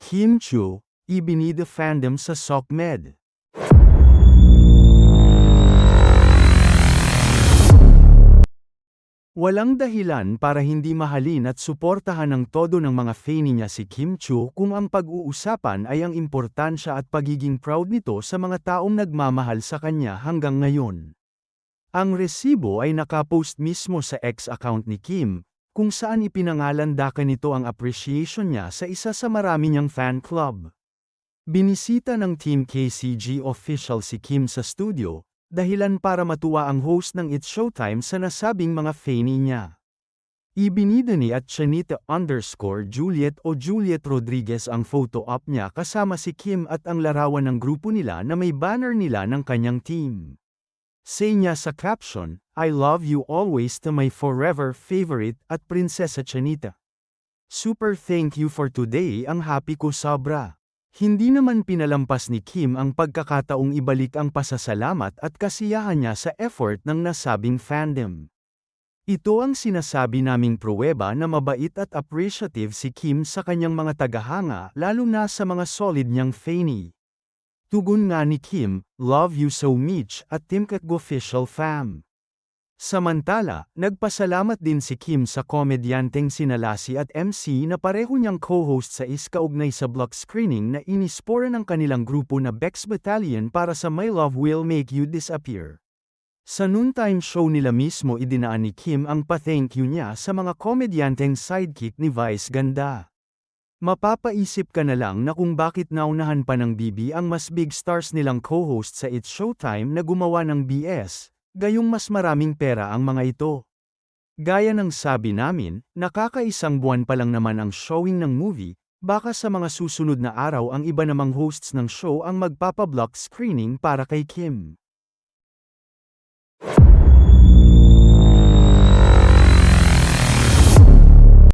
Kim Chiu, ibinida fandom sa SOCMED. Walang dahilan para hindi mahalin at suportahan ng todo ng mga fani niya si Kim Chiu kung ang pag-uusapan ay ang importansya at pagiging proud nito sa mga taong nagmamahal sa kanya hanggang ngayon. Ang resibo ay nakapost mismo sa X account ni Kim, kung saan ipinangalandakan nito ang appreciation niya sa isa sa marami niyang fan club. Binisita ng Team KCG official si Kim sa studio, dahilan para matuwa ang host ng It's Showtime sa nasabing mga fani niya. Ibinida ni @Chanita_Juliet o Juliet Rodriguez ang photo op niya kasama si Kim at ang larawan ng grupo nila na may banner nila ng kanyang team. Say niya sa caption, "I love you always to my forever favorite at Prinsesa Chanita. Super thank you for today, ang happy ko sobra." Hindi naman pinalampas ni Kim ang pagkakataong ibalik ang pasasalamat at kasiyahan niya sa effort ng nasabing fandom. Ito ang sinasabi naming pruweba na mabait at appreciative si Kim sa kanyang mga tagahanga lalo na sa mga solid niyang fani. Tugon nga ni Kim, "Love you so much" at Team Official fam. Samantala, nagpasalamat din si Kim sa komedyanteng sina Lassie at MC na pareho niyang co-host sa kaugnay sa block screening na inispora ng kanilang grupo na Bex Battalion para sa My Love Will Make You Disappear. Sa noontime show nila mismo idinaan ni Kim ang pa-thank you niya sa mga komedyanteng sidekick ni Vice Ganda. Mapapaisip ka na lang na kung bakit naunahan pa ng BB ang mas big stars nilang co-host sa It's Showtime na gumawa ng BS, gayong mas maraming pera ang mga ito. Gaya ng sabi namin, nakakaisang buwan pa lang naman ang showing ng movie, baka sa mga susunod na araw ang iba namang hosts ng show ang magpapa-block screening para kay Kim.